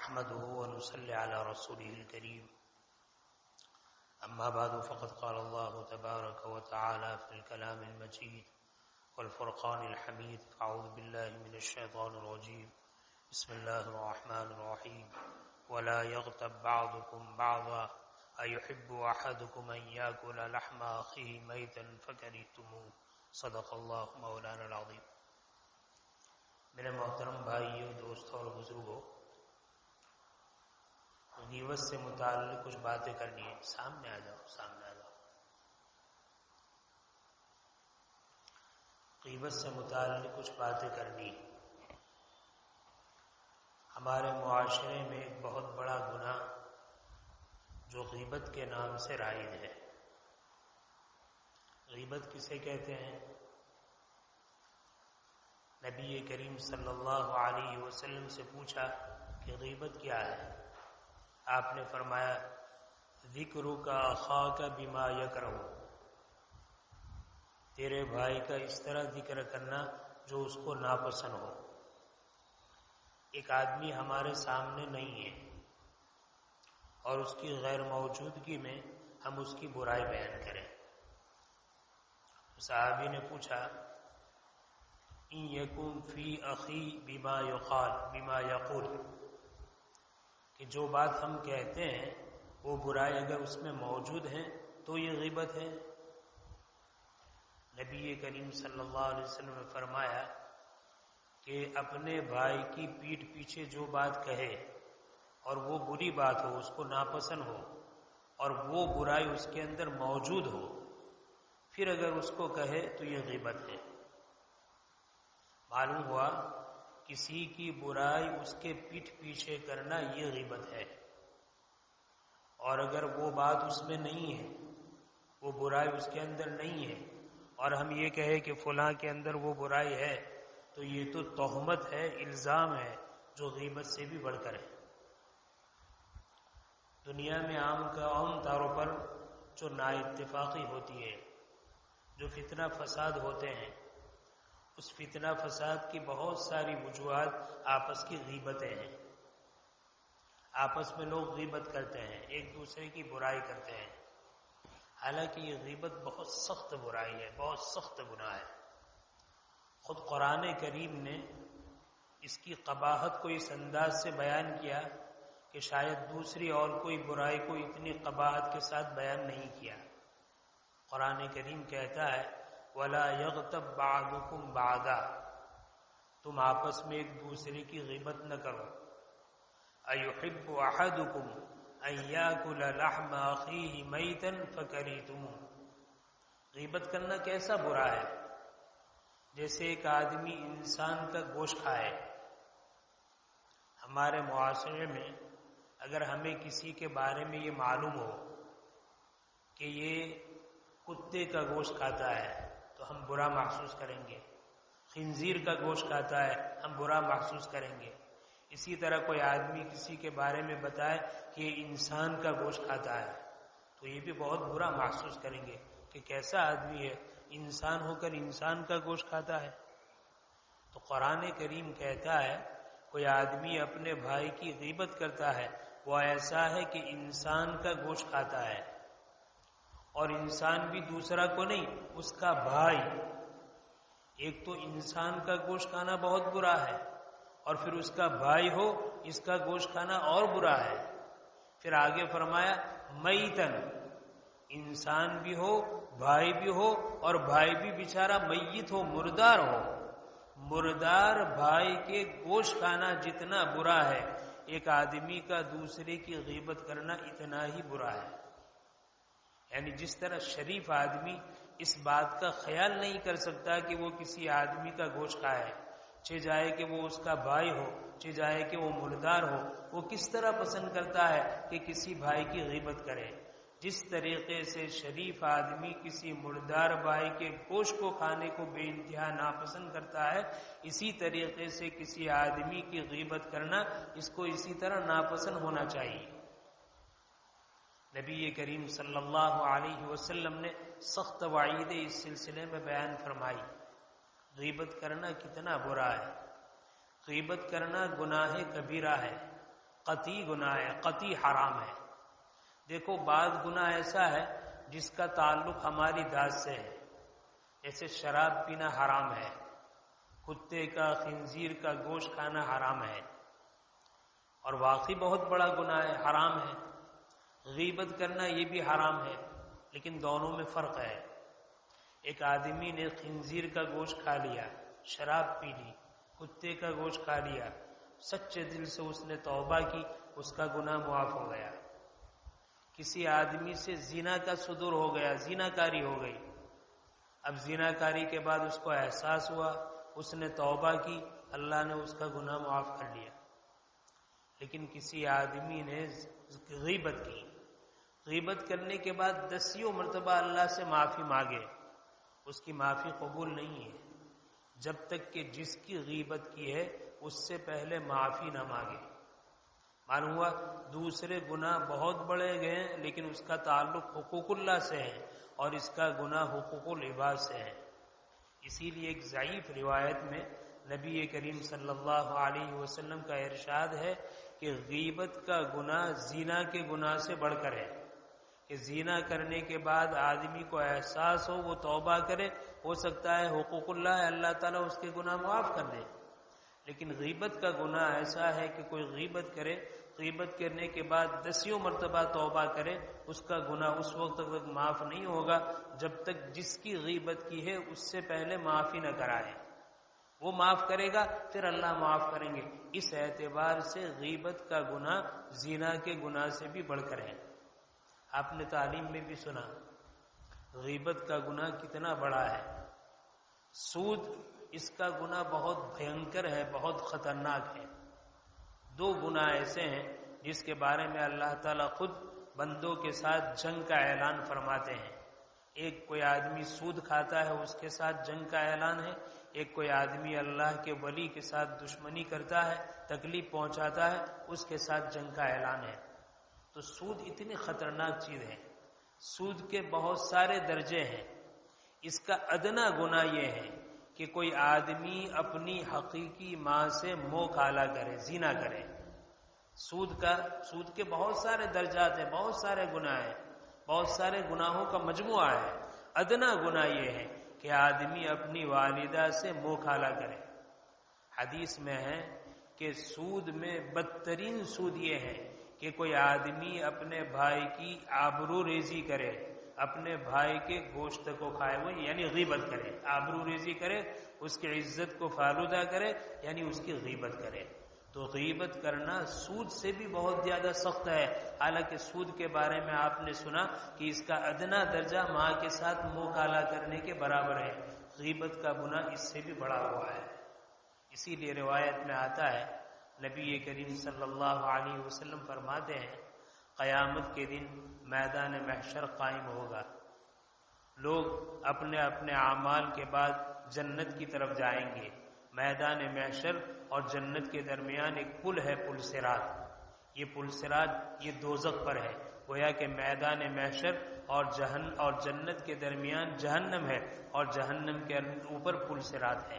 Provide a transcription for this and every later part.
نحمده ونصلي على رسوله الكريم أما بعد فقد قال الله تبارك وتعالى في الكلام المجيد والفرقان الحميد أعوذ بالله من الشيطان الرجيم بسم الله الرحمن الرحيم ولا يغتب بعضكم بعضا أيحب أحدكم أن يأكل لحم أخيه ميتا فكرهتموه صدق الله مولانا العظيم. میرے محترم بھائیوں، دوستوں اور بزرگوں، غیبت سے متعلق کچھ باتیں کرنی ہے. سامنے آ جاؤ. غیبت سے متعلق کچھ باتیں کرنی ہے. ہمارے معاشرے میں ایک بہت بڑا گناہ جو غیبت کے نام سے رائج ہے. غیبت کسے کہتے ہیں؟ نبی کریم صلی اللہ علیہ وسلم سے پوچھا کہ غیبت کیا ہے؟ آپ نے فرمایا ذکرک اخاک بما یکرہ، تیرے بھائی کا اس طرح ذکر کرنا جو اس کو ناپسند ہو. ایک آدمی ہمارے سامنے نہیں ہے اور اس کی غیر موجودگی میں ہم اس کی برائی بیان کریں. صحابی نے پوچھا ان یکن فی اخی بما یقول، کہ جو بات ہم کہتے ہیں وہ برائی اگر اس میں موجود ہے تو یہ غیبت ہے. نبی کریم صلی اللہ علیہ وسلم نے فرمایا کہ اپنے بھائی کی پیٹھ پیچھے جو بات کہے اور وہ بری بات ہو، اس کو ناپسند ہو اور وہ برائی اس کے اندر موجود ہو، پھر اگر اس کو کہے تو یہ غیبت ہے. معلوم ہوا کسی کی برائی اس کے پیٹھ پیچھے کرنا یہ غیبت ہے. اور اگر وہ بات اس میں نہیں ہے، وہ برائی اس کے اندر نہیں ہے، اور ہم یہ کہیں کہ فلاں کے اندر وہ برائی ہے، تو یہ تو تہمت ہے، الزام ہے، جو غیبت سے بھی بڑھ کر ہے. دنیا میں عام طور پر جو نا اتفاقی ہوتی ہے، جو فتنہ فساد ہوتے ہیں، اس فتنہ فساد کی بہت ساری وجوہات آپس کی غیبتیں ہیں. آپس میں لوگ غیبت کرتے ہیں، ایک دوسرے کی برائی کرتے ہیں. حالانکہ یہ غیبت بہت سخت برائی ہے، بہت سخت گناہ ہے. خود قرآن کریم نے اس کی قباحت کو اس انداز سے بیان کیا کہ شاید دوسری اور کوئی برائی کو اتنی قباحت کے ساتھ بیان نہیں کیا. قرآن کریم کہتا ہے وَلَا يَغْتَبْ بَعْضُكُمْ بَعْضًا، تم آپس میں ایک دوسرے کی غیبت نہ کرو. أَيُحِبُّ أَحَدُكُمْ أَن يَأْكُلَ لَحْمَ أَخِيهِ مَيْتًا فَكَرِهْتُمُوهُ. غیبت کرنا کیسا برا ہے؟ جیسے ایک آدمی انسان کا گوشت کھائے. ہمارے معاشرے میں اگر ہمیں کسی کے بارے میں یہ معلوم ہو کہ یہ کتے کا گوشت کھاتا ہے تو ہم برا محسوس کریں گے. خنزیر کا گوشت کھاتا ہے ہم برا محسوس کریں گے. اسی طرح کوئی آدمی کسی کے بارے میں بتائے کہ یہ انسان کا گوشت کھاتا ہے تو یہ بھی بہت برا محسوس کریں گے کہ کیسا آدمی ہے، انسان ہو کر انسان کا گوشت کھاتا ہے. تو قرآن کریم کہتا ہے کوئی آدمی اپنے بھائی کی غیبت کرتا ہے وہ ایسا ہے کہ انسان کا گوشت کھاتا ہے. اور انسان بھی دوسرا کو نہیں، اس کا بھائی. ایک تو انسان کا گوشت کھانا بہت برا ہے، اور پھر اس کا بھائی ہو اس کا گوشت کھانا اور برا ہے. پھر آگے فرمایا میتن، انسان بھی ہو بھائی بھی ہو، اور بھائی بھی بیچارہ میت ہو، مردار ہو. مردار بھائی کے گوشت کھانا جتنا برا ہے، ایک آدمی کا دوسرے کی غیبت کرنا اتنا ہی برا ہے. یعنی جس طرح شریف آدمی اس بات کا خیال نہیں کر سکتا کہ وہ کسی آدمی کا گوشت کھائے، چہ جائے کہ وہ اس کا بھائی ہو، چہ جائے کہ وہ مردار ہو، وہ کس طرح پسند کرتا ہے کہ کسی بھائی کی غیبت کرے. جس طریقے سے شریف آدمی کسی مردار بھائی کے گوشت کو کھانے کو بے انتہا ناپسند کرتا ہے، اسی طریقے سے کسی آدمی کی غیبت کرنا اس کو اسی طرح ناپسند ہونا چاہیے. نبی کریم صلی اللہ علیہ وسلم نے سخت وعیدیں اس سلسلے میں بیان فرمائی. غیبت کرنا کتنا برا ہے. غیبت کرنا گناہ کبیرہ ہے. قطعی گناہ ہے، قطعی حرام ہے۔ دیکھو بعض گناہ ایسا ہے جس کا تعلق ہماری ذات سے ہے، جیسے شراب پینا حرام ہے، کتے کا خنزیر کا گوشت کھانا حرام ہے، اور واقعی بہت بڑا گناہ ہے، حرام ہے۔ غیبت کرنا یہ بھی حرام ہے، لیکن دونوں میں فرق ہے۔ ایک آدمی نے خنزیر کا گوشت کھا لیا، شراب پی لی، کتے کا گوشت کھا لیا، سچے دل سے اس نے توبہ کی، اس کا گناہ معاف ہو گیا۔ کسی آدمی سے زنا کا صدور ہو گیا، زنا کاری ہو گئی، اب زنا کاری کے بعد اس کو احساس ہوا، اس نے توبہ کی، اللہ نے اس کا گناہ معاف کر لیا۔ لیکن کسی آدمی نے غیبت کی، غیبت کرنے کے بعد 10 مرتبہ اللہ سے معافی مانگے، اس کی معافی قبول نہیں ہے جب تک کہ جس کی غیبت کی ہے اس سے پہلے معافی نہ مانگے۔ معلوم ہوا دوسرے گناہ بہت بڑے گئے ہیں، لیکن اس کا تعلق حقوق اللہ سے ہے اور اس کا گناہ حقوق العباد سے ہے۔ اسی لیے ایک ضعیف روایت میں نبی کریم صلی اللہ علیہ وسلم کا ارشاد ہے کہ غیبت کا گناہ زنا کے گناہ سے بڑھ کر ہے، کہ زنا کرنے کے بعد آدمی کو احساس ہو، وہ توبہ کرے، ہو سکتا ہے حقوق اللہ ہے، اللہ تعالیٰ اس کے گناہ معاف کر دے۔ لیکن غیبت کا گناہ ایسا ہے کہ کوئی غیبت کرے، غیبت کرنے کے بعد 10 مرتبہ توبہ کرے، اس کا گناہ اس وقت تک معاف نہیں ہوگا جب تک جس کی غیبت کی ہے اس سے پہلے معافی نہ کرائے۔ وہ معاف کرے گا پھر اللہ معاف کریں گے۔ اس اعتبار سے غیبت کا گناہ زنا کے گناہ سے بھی بڑھ کر ہے۔ آپ نے تعلیم میں بھی سنا غیبت کا گناہ کتنا بڑا ہے۔ سود، اس کا گناہ بہت بھینکر ہے، بہت خطرناک ہے۔ 2 گناہ ایسے ہیں جس کے بارے میں اللہ تعالیٰ خود بندوں کے ساتھ جنگ کا اعلان فرماتے ہیں۔ ایک کوئی آدمی سود کھاتا ہے، اس کے ساتھ جنگ کا اعلان ہے۔ ایک کوئی آدمی اللہ کے ولی کے ساتھ دشمنی کرتا ہے، تکلیف پہنچاتا ہے، اس کے ساتھ جنگ کا اعلان ہے۔ تو سود اتنی خطرناک چیز ہے، سود کے بہت سارے درجے ہیں۔ اس کا ادنا گناہ یہ ہے کہ کوئی آدمی اپنی حقیقی ماں سے منہ کالا کرے، زنا کرے۔ سود کے بہت سارے درجات ہیں، بہت سارے گناہ ہیں، بہت سارے گناہوں کا مجموعہ ہے۔ ادنا گناہ یہ ہے کہ آدمی اپنی والدہ سے منہ کالا کرے۔ حدیث میں ہے کہ سود میں بدترین سود یہ ہے کہ کوئی آدمی اپنے بھائی کی آبرو ریزی کرے، اپنے بھائی کے گوشت کو کھائے، وہ یعنی غیبت کرے، آبرو ریزی کرے، اس کی عزت کو فالودہ کرے، یعنی اس کی غیبت کرے۔ تو غیبت کرنا سود سے بھی بہت زیادہ سخت ہے۔ حالانکہ سود کے بارے میں آپ نے سنا کہ اس کا ادنا درجہ ماں کے ساتھ منہ کالا کرنے کے برابر ہے۔ غیبت کا گناہ اس سے بھی بڑا ہوا ہے۔ اسی لیے روایت میں آتا ہے، نبی کریم صلی اللہ علیہ وسلم فرماتے ہیں قیامت کے دن میدان محشر قائم ہوگا، لوگ اپنے اپنے اعمال کے بعد جنت کی طرف جائیں گے۔ میدان محشر اور جنت کے درمیان ایک پل ہے، پل صراط۔ یہ پل صراط یہ دوزخ پر ہے، گویا کہ میدان محشر اور جنت کے درمیان جہنم ہے، اور جہنم کے اوپر پل صراط ہے۔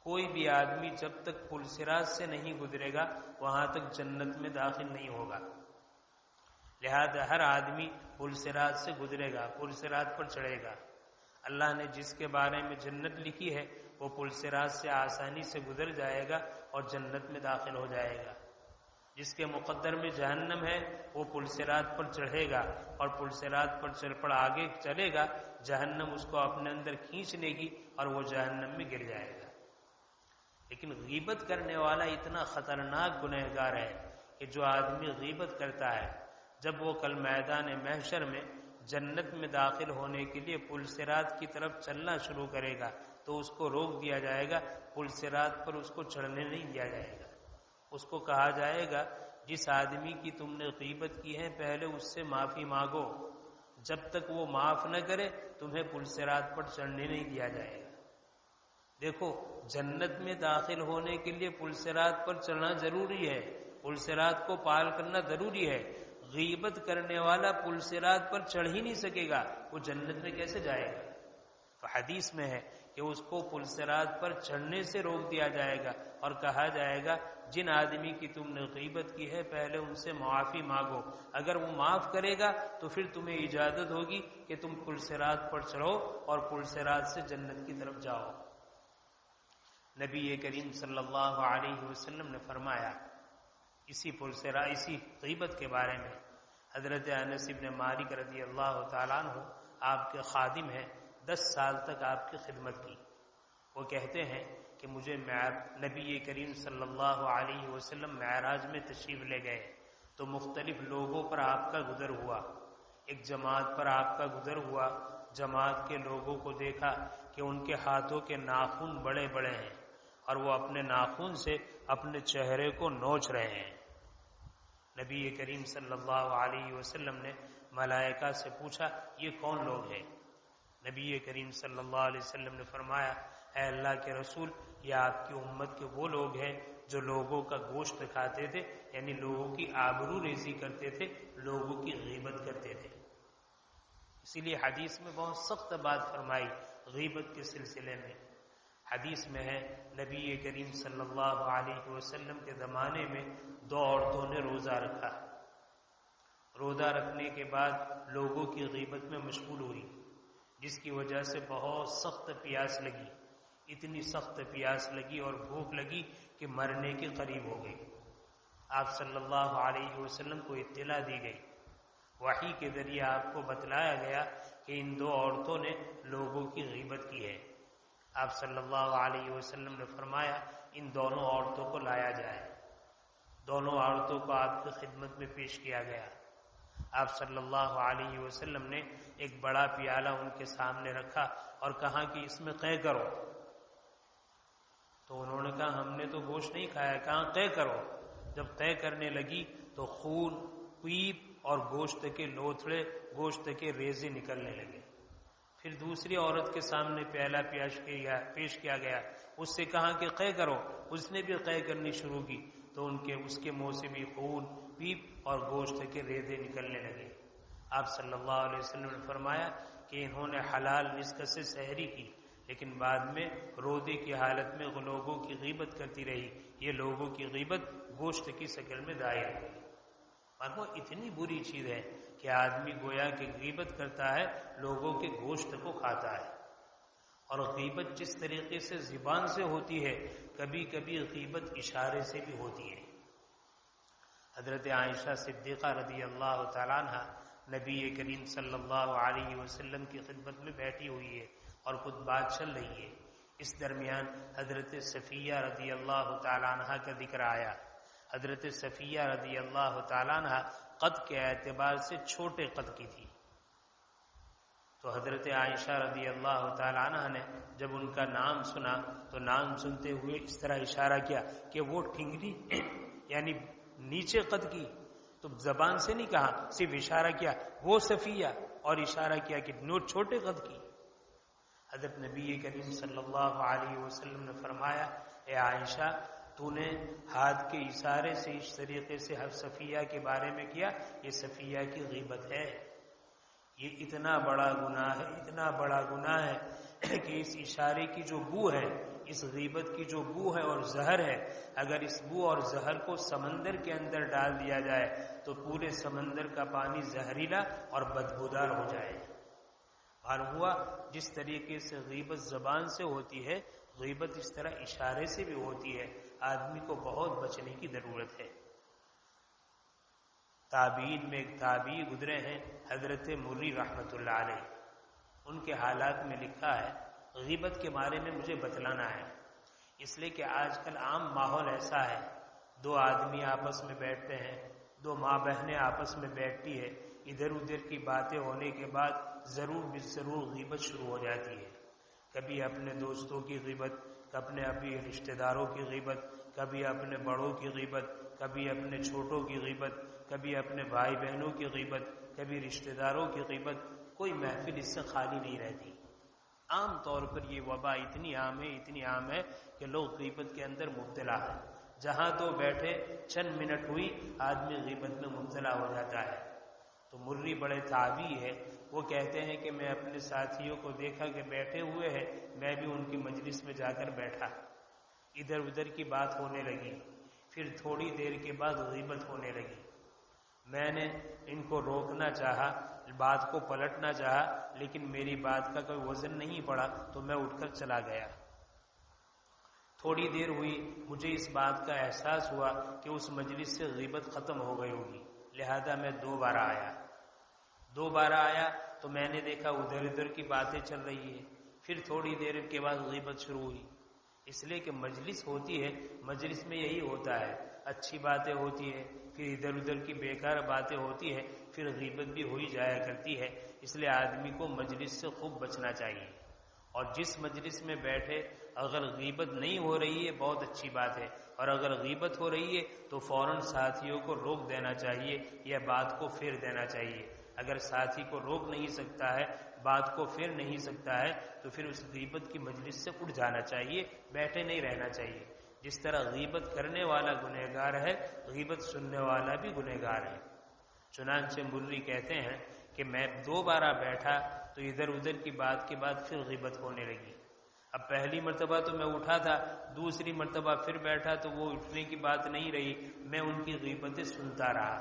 کوئی بھی آدمی جب تک پل صراط سے نہیں گزرے گا وہاں تک جنت میں داخل نہیں ہوگا۔ لہذا ہر آدمی پل صراط سے گزرے گا، پل صراط پر چڑھے گا۔ اللہ نے جس کے بارے میں جنت لکھی ہے وہ پل صراط سے آسانی سے گزر جائے گا اور جنت میں داخل ہو جائے گا۔ جس کے مقدر میں جہنم ہے وہ پل صراط پر چڑھے گا، اور پل صراط پر آگے چلے گا، جہنم اس کو اپنے اندر کھینچ لے گی اور وہ جہنم میں گر جائے گا۔ لیکن غیبت کرنے والا اتنا خطرناک گنہگار ہے کہ جو آدمی غیبت کرتا ہے جب وہ کل میدان محشر میں جنت میں داخل ہونے کے لیے پل صراط کی طرف چلنا شروع کرے گا تو اس کو روک دیا جائے گا، پل صراط پر اس کو چڑھنے نہیں دیا جائے گا۔ اس کو کہا جائے گا جس آدمی کی تم نے غیبت کی ہے پہلے اس سے معافی مانگو، جب تک وہ معاف نہ کرے تمہیں پل صراط پر چڑھنے نہیں دیا جائے گا۔ دیکھو جنت میں داخل ہونے کے لیے پل صراط پر چڑھنا ضروری ہے، پل صراط کو پار کرنا ضروری ہے۔ غیبت کرنے والا پل صراط پر چڑھ ہی نہیں سکے گا، وہ جنت میں کیسے جائے گا؟ تو حدیث میں ہے کہ اس کو پل صراط پر چڑھنے سے روک دیا جائے گا اور کہا جائے گا جن آدمی کی تم نے غیبت کی ہے پہلے ان سے معافی مانگو، اگر وہ معاف کرے گا تو پھر تمہیں اجازت ہوگی کہ تم پل صراط پر چڑھو اور پل صراط سے جنت کی طرف جاؤ۔ نبی کریم صلی اللہ علیہ وسلم نے فرمایا اسی پل صراط، اسی غیبت کے بارے میں، حضرت انس بن مالک رضی اللہ تعالیٰ عنہ آپ کے خادم ہیں، 10 سال تک آپ کی خدمت کی۔ وہ کہتے ہیں کہ مجھے نبی کریم صلی اللہ علیہ وسلم معراج میں تشریف لے گئے تو مختلف لوگوں پر آپ کا گزر ہوا۔ ایک جماعت پر آپ کا گزر ہوا، جماعت کے لوگوں کو دیکھا کہ ان کے ہاتھوں کے ناخن بڑے بڑے ہیں اور وہ اپنے ناخن سے اپنے چہرے کو نوچ رہے ہیں۔ نبی کریم صلی اللہ علیہ وسلم نے ملائکہ سے پوچھا یہ کون لوگ ہیں؟ نبی کریم صلی اللہ علیہ وسلم نے فرمایا اے اللہ کے رسول، یہ آپ کی امت کے وہ لوگ ہیں جو لوگوں کا گوشت کھاتے تھے، یعنی لوگوں کی آبرو ریزی کرتے تھے، لوگوں کی غیبت کرتے تھے۔ اسی لیے حدیث میں بہت سخت بات فرمائی غیبت کے سلسلے میں۔ حدیث میں ہے نبی کریم صلی اللہ علیہ وسلم کے زمانے میں 2 عورتوں نے روزہ رکھا۔ روزہ رکھنے کے بعد لوگوں کی غیبت میں مشغول ہوئی، جس کی وجہ سے بہت سخت پیاس لگی، اتنی سخت پیاس لگی اور بھوک لگی کہ مرنے کے قریب ہو گئی۔ آپ صلی اللہ علیہ وسلم کو اطلاع دی گئی، وحی کے ذریعے آپ کو بتلایا گیا کہ ان 2 عورتوں نے لوگوں کی غیبت کی ہے۔ آپ صلی اللہ علیہ وسلم نے فرمایا ان دونوں عورتوں کو لایا جائے۔ دونوں عورتوں کو آپ کی خدمت میں پیش کیا گیا۔ آپ صلی اللہ علیہ وسلم نے ایک بڑا پیالہ ان کے سامنے رکھا اور کہا کہ اس میں قے کرو۔ تو انہوں نے کہا ہم نے تو گوشت نہیں کھایا۔ کہاں قے کرو۔ جب قے کرنے لگی تو خون، پیپ اور گوشت کے لوتھڑے، گوشت کے ریزے نکلنے لگے۔ پھر دوسری عورت کے سامنے پیالہ پیش کیا گیا، اس سے کہا کہ قے کرو۔ اس نے بھی قے کرنی شروع کی تو اس کے منہ سے بھی خون، پیپ اور گوشت کے ریزے نکلنے لگے۔ آپ صلی اللہ علیہ وسلم نے فرمایا کہ انہوں نے حلال رزق سے سحری کی، لیکن بعد میں روزے کی حالت میں لوگوں کی غیبت کرتی رہی۔ یہ لوگوں کی غیبت گوشت کی شکل میں ظاہر ہوئی۔ اور وہ اتنی بری چیز ہے کہ آدمی گویا کہ غیبت کرتا ہے، لوگوں کے گوشت کو کھاتا ہے۔ اور غیبت جس طریقے سے زبان سے ہوتی ہے، کبھی کبھی غیبت اشارے سے بھی ہوتی ہے۔ حضرت عائشہ صدیقہ رضی اللہ تعالیٰ عنہ نبی کریم صلی اللہ علیہ وسلم کی خدمت میں بیٹھی ہوئی ہے اور کچھ بات چل رہی ہے۔ اس درمیان حضرت صفیہ رضی اللہ تعالیٰ عنہ کا ذکر آیا۔ حضرت صفیہ رضی اللہ تعالیٰ عنہ قد کے اعتبار سے چھوٹے قد کی تھی، تو حضرت عائشہ رضی اللہ تعالیٰ عنہ نے جب ان کا نام سنا تو نام سنتے ہوئے اس طرح اشارہ کیا کہ وہ ٹھنگری یعنی نیچے قد کی، تو زبان سے نہیں کہا، صرف اشارہ کیا وہ صفیہ، اور اشارہ کیا کہ چھوٹے قد کی۔ حضرت نبی کریم صلی اللہ علیہ وسلم نے فرمایا اے عائشہ، تو نے ہاتھ کے اشارے سے اس طریقے سے صفیہ کے بارے میں کیا، یہ صفیہ کی غیبت ہے۔ یہ اتنا بڑا گناہ ہے، اتنا بڑا گناہ ہے کہ اس اشارے کی جو بو ہے، اس غیبت کی جو بو ہے اور زہر ہے، اگر اس بو اور زہر کو سمندر کے اندر ڈال دیا جائے تو پورے سمندر کا پانی زہریلا اور بدبودار ہو جائے۔ معلوم ہوا جس طریقے سے غیبت زبان سے ہوتی ہے، غیبت اس طرح اشارے سے بھی ہوتی ہے۔ آدمی کو بہت بچنے کی ضرورت ہے۔ تابعین میں ایک تابعی گزرے ہیں حضرت مری رحمۃ اللہ علیہ، ان کے حالات میں لکھا ہے غیبت کے بارے میں مجھے بتلانا ہے، اس لیے کہ آج کل عام ماحول ایسا ہے، 2 آدمی آپس میں بیٹھتے ہیں، 2 ماں بہنیں آپس میں بیٹھتی ہے، ادھر ادھر کی باتیں ہونے کے بعد ضرور غیبت شروع ہو جاتی ہے۔ کبھی اپنے دوستوں کی غیبت، کبھی رشتہ داروں کی غیبت، کبھی اپنے بڑوں کی غیبت، کبھی اپنے چھوٹوں کی غیبت، کبھی اپنے بھائی بہنوں کی غیبت، کبھی رشتہ داروں کی غیبت۔ کوئی محفل اس سے خالی نہیں رہتی۔ عام طور پر یہ وبا اتنی عام ہے کہ لوگ غیبت کے اندر مبتلا ہیں۔ جہاں تو بیٹھے چند منٹ ہوئی آدمی غیبت میں مبتلا ہو جاتا ہے۔ تو مری بڑے تابعی ہے، وہ کہتے ہیں کہ میں اپنے ساتھیوں کو دیکھا کہ بیٹھے ہوئے ہیں، میں بھی ان کی مجلس میں جا کر بیٹھا، ادھر ادھر کی بات ہونے لگی، پھر تھوڑی دیر کے بعد غیبت ہونے لگی. میں نے ان کو روکنا چاہا، بات کو پلٹنا چاہا، لیکن میری بات کا کوئی وزن نہیں پڑا تو میں اٹھ کر چلا گیا. تھوڑی دیر ہوئی، مجھے اس بات کا احساس ہوا کہ اس مجلس سے غیبت ختم ہو گئی ہوگی، لہذا میں دوبارہ آیا تو میں نے دیکھا ادھر ادھر کی باتیں چل رہی ہے. پھر تھوڑی دیر کے بعد غیبت شروع ہوئی. اس لیے کہ مجلس ہوتی ہے، مجلس میں یہی ہوتا ہے، اچھی باتیں ہوتی ہے، پھر ادھر ادھر کی بیکار باتیں ہوتی ہے، پھر غیبت بھی ہوئی جایا کرتی ہے. اس لیے آدمی کو مجلس سے خوب بچنا چاہیے. اور جس مجلس میں بیٹھے اگر غیبت نہیں ہو رہی ہے بہت اچھی بات ہے، اور اگر غیبت ہو رہی ہے تو فوراً ساتھیوں کو روک دینا چاہیے یا بات کو پھیر دینا چاہیے. اگر ساتھی کو روک نہیں سکتا ہے، بات کو پھیر نہیں سکتا ہے، تو پھر اس غیبت کی مجلس سے اٹھ جانا چاہیے، بیٹھے نہیں رہنا چاہیے. جس طرح غیبت کرنے والا گنہگار ہے، غیبت سننے والا بھی گنہگار ہے. چنانچہ مری کہتے ہیں کہ میں دوبارہ بیٹھا تو ادھر ادھر کی بات کے بعد پھر غیبت ہونے لگی. اب پہلی مرتبہ تو میں اٹھا تھا، دوسری مرتبہ پھر بیٹھا تو وہ اٹھنے کی بات نہیں رہی، میں ان کی غیبتیں سنتا رہا.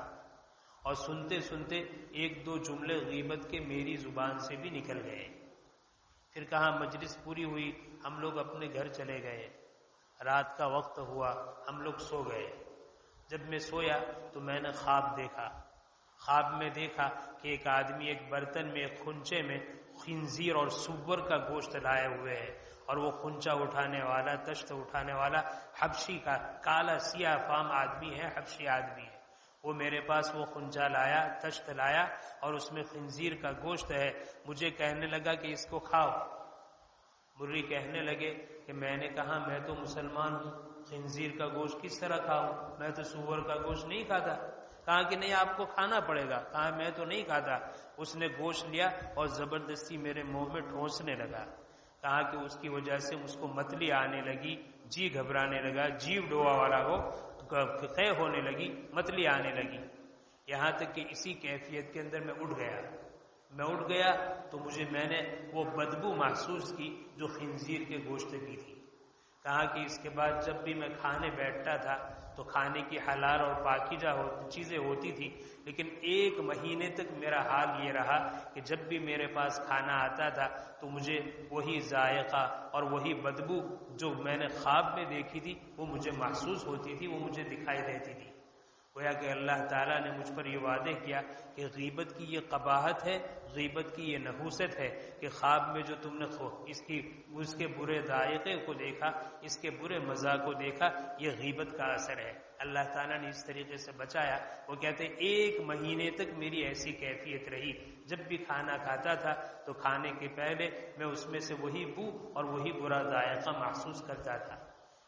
اور سنتے سنتے ایک دو جملے غیبت کے میری زبان سے بھی نکل گئے. پھر کہاں مجلس پوری ہوئی، ہم لوگ اپنے گھر چلے گئے. رات کا وقت ہوا، ہم لوگ سو گئے. جب میں سویا تو میں نے خواب دیکھا. خواب میں دیکھا کہ ایک آدمی ایک برتن میں، ایک خنچے میں خنزیر اور سور کا گوشت لائے ہوئے ہے، اور وہ خنچا اٹھانے والا، تشت اٹھانے والا حبشی کا کالا سیاہ فام آدمی ہے، حبشی آدمی ہے. وہ میرے پاس وہ خنچا لایا، تشت لایا، اور اس میں خنزیر کا گوشت ہے. مجھے کہنے لگا کہ اس کو کھاؤ. مری کہنے لگے کہ میں نے کہا میں تو مسلمان ہوں، خنزیر کا گوشت کس طرح کھاؤں، میں تو سور کا گوشت نہیں کھاتا. کہا کہ نہیں آپ کو کھانا پڑے گا. کہا میں تو نہیں کھاتا. اس نے گوشت لیا اور زبردستی میرے منہ میں ٹھونسنے لگا. کہا کہ اس کی وجہ سے مجھ کو متلی آنے لگی، جی گھبرانے لگا، جیو ڈوبا والا ہو، قے ہونے لگی، متلی آنے لگی. یہاں تک کہ اسی کیفیت کے اندر میں اٹھ گیا تو میں نے وہ بدبو محسوس کی جو خنزیر کے گوشت کی تھی. کہا کہ اس کے بعد جب بھی میں کھانے بیٹھتا تھا تو کھانے کی حلال اور پاکیزہ چیزیں ہوتی تھی، لیکن 1 مہینے تک میرا حال یہ رہا کہ جب بھی میرے پاس کھانا آتا تھا تو مجھے وہی ذائقہ اور وہی بدبو جو میں نے خواب میں دیکھی تھی وہ مجھے محسوس ہوتی تھی، وہ مجھے دکھائی دیتی تھی. گویا کہ اللہ تعالیٰ نے مجھ پر یہ وعدے کیا کہ غیبت کی یہ قباحت ہے، غیبت کی یہ نحوست ہے کہ خواب میں جو تم نے اس کے برے ذائقے کو دیکھا، اس کے برے مزہ کو دیکھا، یہ غیبت کا اثر ہے. اللہ تعالیٰ نے اس طریقے سے بچایا. وہ کہتے 1 مہینے تک میری ایسی کیفیت رہی، جب بھی کھانا کھاتا تھا تو کھانے کے پہلے میں اس میں سے وہی بو اور وہی برا ذائقہ محسوس کرتا تھا.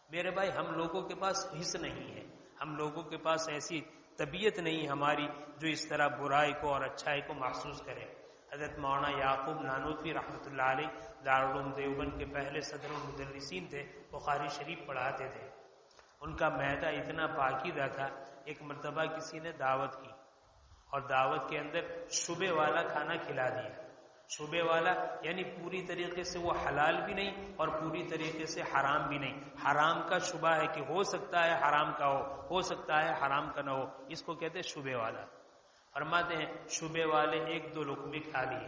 میرے بھائی ہم لوگوں کے پاس حس نہیں ہے، ہم لوگوں کے پاس ایسی طبیعت نہیں ہماری جو اس طرح برائی کو اور اچھائی کو محسوس کرے. حضرت مولانا یعقوب نانوتوی رحمۃ اللہ علیہ دارالعلوم دیوبند کے پہلے صدر المدرسین تھے، بخاری شریف پڑھاتے تھے. ان کا معدہ اتنا پاکیزہ تھا. ایک مرتبہ کسی نے دعوت کی اور دعوت کے اندر شبے والا کھانا کھلا دیا. شبے والا یعنی پوری طریقے سے وہ حلال بھی نہیں اور پوری طریقے سے حرام بھی نہیں. حرام کا شبہ ہے کہ ہو سکتا ہے حرام کا ہو سکتا ہے حرام کا نہ ہو، اس کو کہتے ہیں شبے والا. فرماتے ہیں شبے والے 1-2 لقمے کھا لیے.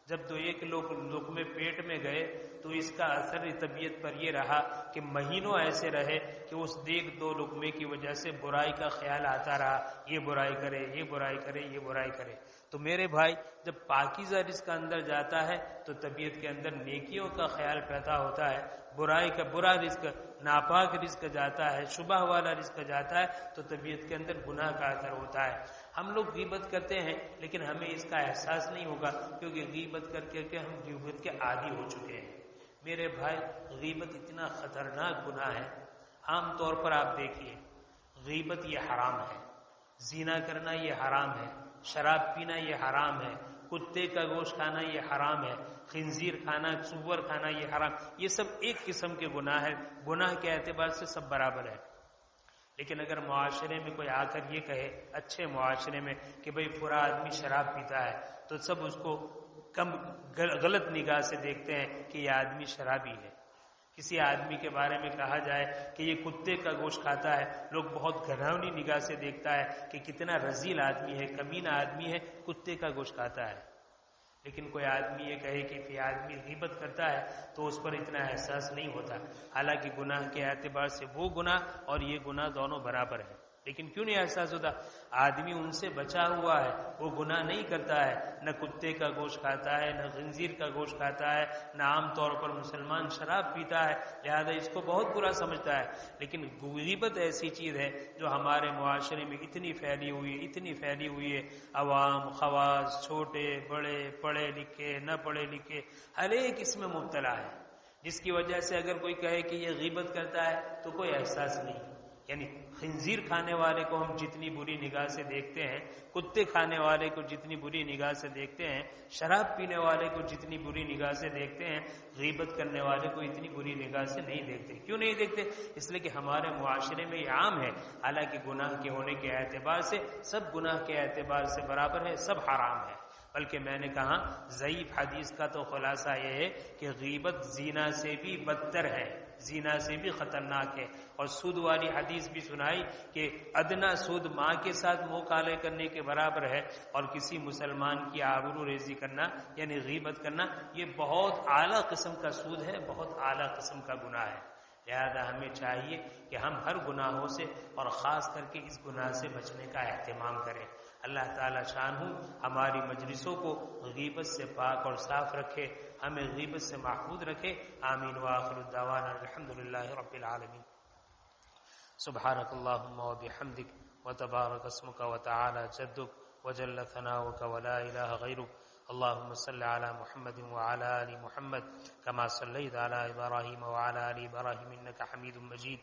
جب 1 لقمے پیٹ میں گئے تو اس کا اثر طبیعت پر یہ رہا کہ مہینوں ایسے رہے کہ اس 1-2 لقمے کی وجہ سے برائی کا خیال آتا رہا، یہ برائی کرے، یہ برائی کرے، یہ برائی کرے. تو میرے بھائی جب پاکیزہ رزق اندر جاتا ہے تو طبیعت کے اندر نیکیوں کا خیال پیدا ہوتا ہے. برائی کا برا رزق، ناپاک رزق جاتا ہے، شبہ والا رزق جاتا ہے تو طبیعت کے اندر گناہ کا اثر ہوتا ہے. ہم لوگ غیبت کرتے ہیں لیکن ہمیں اس کا احساس نہیں ہوگا کیونکہ غیبت کر کے ہم غیبت کے عادی ہو چکے ہیں. میرے بھائی غیبت اتنا خطرناک گناہ ہے. عام طور پر آپ دیکھیے غیبت یہ حرام ہے، زنا کرنا یہ حرام ہے، شراب پینا یہ حرام ہے، کتے کا گوشت کھانا یہ حرام ہے، خنزیر کھانا، سور کھانا یہ حرام. یہ سب ایک قسم کے گناہ ہے. گناہ کے اعتبار سے سب برابر ہے. لیکن اگر معاشرے میں کوئی آ کر یہ کہے، اچھے معاشرے میں، کہ بھئی پورا آدمی شراب پیتا ہے، تو سب اس کو کم غلط نگاہ سے دیکھتے ہیں کہ یہ آدمی شرابی ہے. کسی آدمی کے بارے میں کہا جائے کہ یہ کتے کا گوشت کھاتا ہے، لوگ بہت گھناؤنی نگاہ سے دیکھتا ہے کہ کتنا رذیل آدمی ہے، کمینہ آدمی ہے، کتے کا گوشت کھاتا ہے۔ لیکن کوئی آدمی یہ کہے کہ یہ آدمی غیبت کرتا ہے تو اس پر اتنا احساس نہیں ہوتا، حالانکہ گناہ کے اعتبار سے وہ گناہ اور یہ گناہ دونوں برابر ہیں۔ لیکن کیوں نہیں احساس ہوتا؟ آدمی ان سے بچا ہوا ہے، وہ گناہ نہیں کرتا ہے، نہ کتے کا گوشت کھاتا ہے، نہ خنزیر کا گوشت کھاتا ہے، نہ عام طور پر مسلمان شراب پیتا ہے، لہذا اس کو بہت برا سمجھتا ہے۔ لیکن غیبت ایسی چیز ہے جو ہمارے معاشرے میں اتنی پھیلی ہوئی ہے، عوام، خواص، چھوٹے بڑے، پڑھے لکھے نہ پڑھے لکھے، ہر ایک اس میں مبتلا ہے، جس کی وجہ سے اگر کوئی کہے کہ یہ غیبت کرتا ہے تو کوئی احساس نہیں۔ یعنی خنزیر کھانے والے کو ہم جتنی بری نگاہ سے دیکھتے ہیں، کتے کھانے والے کو جتنی بری نگاہ سے دیکھتے ہیں، شراب پینے والے کو جتنی بری نگاہ سے دیکھتے ہیں، غیبت کرنے والے کو اتنی بری نگاہ سے نہیں دیکھتے۔ کیوں نہیں دیکھتے؟ اس لیے کہ ہمارے معاشرے میں یہ عام ہے، حالانکہ گناہ کے ہونے کے اعتبار سے سب گناہ کے اعتبار سے برابر ہے، سب حرام ہے۔ بلکہ میں نے کہا ضعیف حدیث کا تو خلاصہ یہ ہے کہ غیبت زنا سے بھی بدتر ہے، زنا سے بھی خطرناک ہے، اور سود والی حدیث بھی سنائی کہ ادنا سود ماں کے ساتھ منہ کالے کرنے کے برابر ہے، اور کسی مسلمان کی آبرو ریزی کرنا یعنی غیبت کرنا یہ بہت اعلیٰ قسم کا سود ہے، بہت اعلیٰ قسم کا گناہ ہے۔ لہذا ہمیں چاہیے کہ ہم ہر گناہوں سے اور خاص کر کے اس گناہ سے بچنے کا اہتمام کریں۔ اللہ تعالی شان ہماری مجلسوں کو غیبت سے پاک اور صاف رکھے، ہمیں غیبت سے محفوظ رکھے۔ آمین وآخر الدعوانا الحمدللہ رب العالمین۔ سبحانک اللہم وبحمدک وتبارک اسمک وتعالی جدک وجل ثناؤک ولا الہ غیرک۔ اللهم صل على محمد وعلى آل محمد كما صليت على إبراهيم وعلى آل إبراهيم إنك حميد مجيد.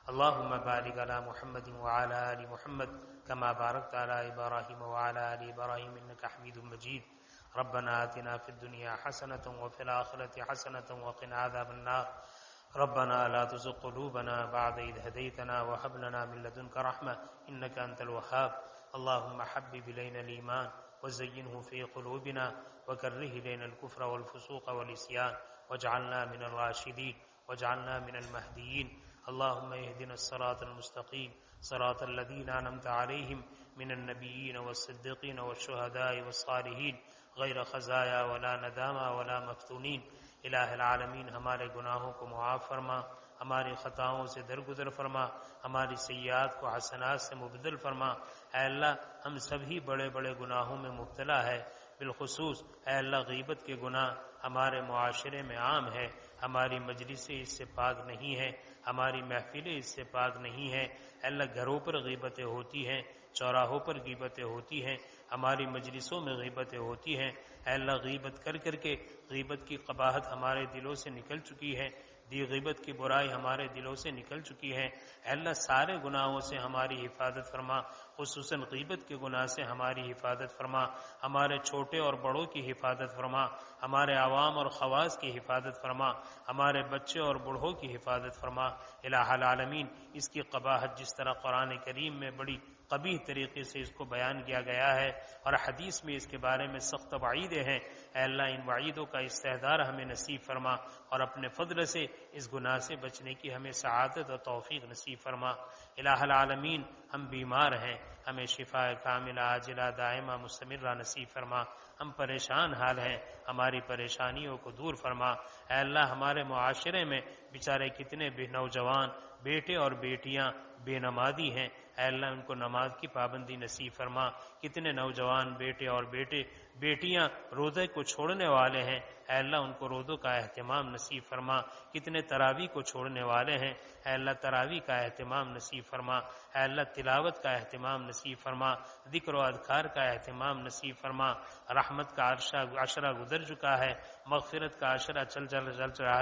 اللهم بارك على محمد وعلى آل محمد كما باركت على إبراهيم وعلى آل إبراهيم إنك حميد مجيد. ربنا آتنا في الدنيا حسنة وفي الآخرة حسنة وقنا عذاب النار. ربنا لا تزغ قلوبنا بعد إذ هديتنا وهب لنا من لدنك رحمة إنك أنت الوهاب. اللهم حبب إلينا الإيمان وزينه في قلوبنا وكره إلينا الكفر والفسوق والعصيان واجعلنا من الراشدين واجعلنا من المهديين. اللهم اهدنا الصراط المستقيم صراط الذين أنعمت عليهم من النبيين والصديقين والشهداء والصالحين غير خزايا ولا ندامى ولا مفتونين. الہ العالمین ہمارے گناہوں کو معاف فرما، ہماری خطاؤں سے درگزر فرما، ہماری سیئات کو حسنات سے مبدل فرما۔ اے اللہ ہم سبھی بڑے بڑے گناہوں میں مبتلا ہے، بالخصوص اے اللہ غیبت کے گناہ ہمارے معاشرے میں عام ہے، ہماری مجلسیں اس سے پاک نہیں ہیں، ہماری محفلیں اس سے پاک نہیں ہیں۔ اے اللہ گھروں پر غیبتیں ہوتی ہیں، چوراہوں پر غیبتیں ہوتی ہیں، ہماری مجلسوں میں غیبتیں ہوتی ہیں۔ اے اللہ غیبت کر کر کے غیبت کی قباحت ہمارے دلوں سے نکل چکی ہے، دی غیبت کی برائی ہمارے دلوں سے نکل چکی ہے۔ اے اللہ سارے گناہوں سے ہماری حفاظت فرما، خصوصاً غیبت کے گناہ سے ہماری حفاظت فرما، ہمارے چھوٹے اور بڑوں کی حفاظت فرما، ہمارے عوام اور خواص کی حفاظت فرما، ہمارے بچے اور بوڑھوں کی حفاظت فرما۔ الہ العالمین اس کی قباحت جس طرح قرآن کریم میں بڑی قبیح طریقے سے اس کو بیان کیا گیا ہے اور حدیث میں اس کے بارے میں سخت وعیدیں ہیں، اے اللہ ان وعیدوں کا استحضار ہمیں نصیب فرما اور اپنے فضل سے اس گناہ سے بچنے کی ہمیں سعادت اور توفیق نصیب فرما۔ الہ العالمین ہم بیمار ہیں، ہمیں شفا کاملہ عاجلہ دائمہ مستمرہ نصیب فرما۔ ہم پریشان حال ہیں، ہماری پریشانیوں کو دور فرما۔ اے اللہ ہمارے معاشرے میں بیچارے کتنے نوجوان بیٹے اور بیٹیاں بے نمازی ہیں، اے اللہ ان کو نماز کی پابندی نصیب فرما۔ کتنے نوجوان بیٹے اور بیٹیاں روزے کو چھوڑنے والے ہیں، اے اللہ ان کو روزوں کا اہتمام نصیب فرما۔ کتنے تراویح کو چھوڑنے والے ہیں، اے اللہ تراویح کا اہتمام نصیب فرما۔ اے اللہ تلاوت کا اہتمام نصیب فرما، ذکر و اذکار کا اہتمام نصیب فرما۔ رحمت کا عشرہ گزر چکا ہے، مغفرت کا عشرہ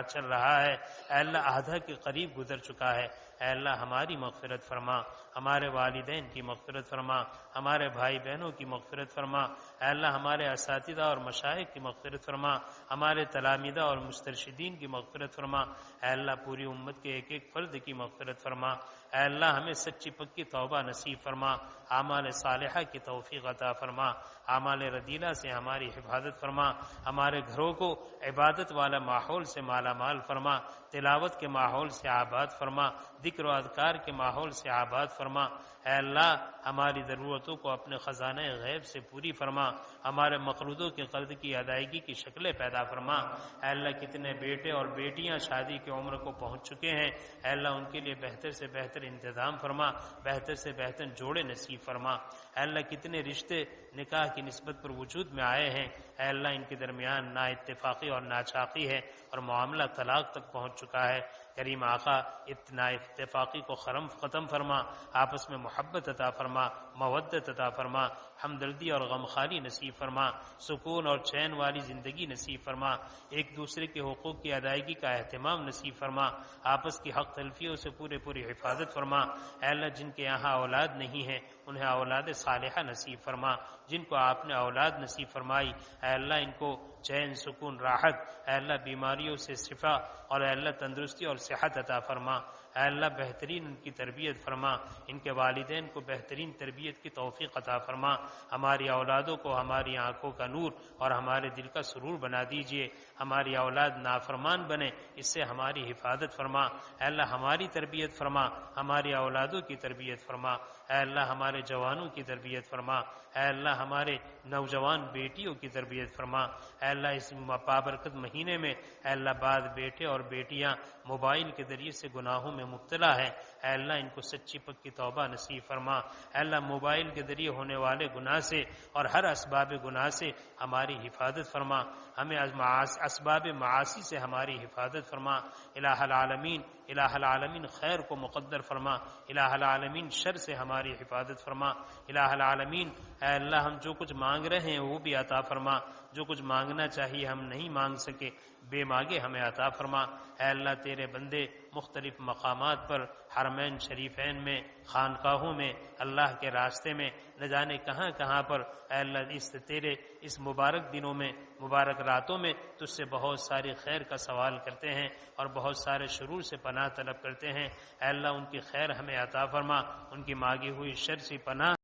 چل رہا ہے، اے اللہ آدھا کے قریب گزر چکا ہے۔ اے اللہ ہماری مغفرت فرما، ہمارے والدین کی مغفرت فرما، ہمارے بھائی بہنوں کی مغفرت فرما۔ اے اللہ ہمارے اساتذہ اور مشائخ کی مغفرت فرما، ہمارے تلامیذہ اور مسترشدین کی مغفرت فرما۔ اے اللہ پوری امت کے ایک ایک فرد کی مغفرت فرما۔ اے اللہ ہمیں سچی پکی توبہ نصیب فرما، اعمال صالحہ کی توفیق عطا فرما، اعمال رذیلہ سے ہماری حفاظت فرما، ہمارے گھروں کو عبادت والا ماحول سے مالا مال فرما، تلاوت کے ماحول سے آباد فرما، ذکر و اذکار کے ماحول سے آباد فرما۔ اے اللہ ہماری ضرورتوں کو اپنے خزانہ غیب سے پوری فرما، ہمارے مقروضوں کے قرض کی ادائیگی کی شکلیں پیدا فرما۔ اے اللہ کتنے بیٹے اور بیٹیاں شادی کی عمر کو پہنچ چکے ہیں، اے اللہ ان کے لیے بہتر سے بہتر انتظام فرما، بہتر سے بہتر جوڑے نصیب فرما۔ اے اللہ کتنے رشتے نکاح کی نسبت پر وجود میں آئے ہیں، اے اللہ ان کے درمیان نا اتفاقی اور ناچاقی ہے اور معاملہ طلاق تک پہنچ چکا ہے۔ کریم آقا اتنا اتفاقی کو ختم فرما، آپس میں محبت عطا فرما، مودت عطا فرما، ہمدردی اور غمخواری نصیب فرما، سکون اور چین والی زندگی نصیب فرما، ایک دوسرے کے حقوق کی ادائیگی کا اہتمام نصیب فرما، آپس کی حق تلفیوں سے پوری حفاظت فرما۔ اے اللہ جن کے یہاں اولاد نہیں ہے انہیں اولاد صالحہ نصیب فرما، جن کو آپ نے اولاد نصیب فرمائی اے اللہ ان کو چین، سکون، راحت، اے اللہ بیماریوں سے شفا اور اے اللہ تندرستی اور صحت عطا فرما۔ اے اللہ بہترین ان کی تربیت فرما، ان کے والدین کو بہترین تربیت کی توفیق عطا فرما، ہماری اولادوں کو ہماری آنکھوں کا نور اور ہمارے دل کا سرور بنا دیجئے، ہماری اولاد نافرمان بنے اس سے ہماری حفاظت فرما۔ اے اللہ ہماری تربیت فرما، ہماری اولادوں کی تربیت فرما، اے اللہ ہمارے جوانوں کی تربیت فرما، اے اللہ ہمارے نوجوان بیٹیوں کی تربیت فرما۔ اے اللہ اس بابرکت مہینے میں اے اللہ بعض بیٹے اور بیٹیاں موبائل کے ذریعے سے گناہوں میں مبتلا ہے، اے اللہ ان کو سچی پکی توبہ نصیب فرما۔ اے اللہ موبائل کے ذریعے ہونے والے گناہ سے اور ہر اسباب گناہ سے ہماری حفاظت فرما، ہمیں اسباب معاصی سے ہماری حفاظت فرما۔ الہ العالمین، الہ العالمین خیر کو مقدر فرما، الہ العالمین شر سے ہماری حفاظت فرما۔ الہ العالمین اے اللہ ہم جو کچھ مانگ رہے ہیں وہ بھی عطا فرما، جو کچھ مانگنا چاہیے ہم نہیں مانگ سکے بے مانگے ہمیں عطا فرما۔ اے اللہ تیرے بندے مختلف مقامات پر حرمین شریفین میں، خانقاہوں میں، اللہ کے راستے میں، نہ جانے کہاں کہاں پر اے اللہ تیرے اس مبارک دنوں میں، مبارک راتوں میں تجھ سے بہت ساری خیر کا سوال کرتے ہیں اور بہت سارے شرور سے پناہ طلب کرتے ہیں۔ اے اللہ ان کی خیر ہمیں عطا فرما، ان کی مانگی ہوئی شر سے پناہ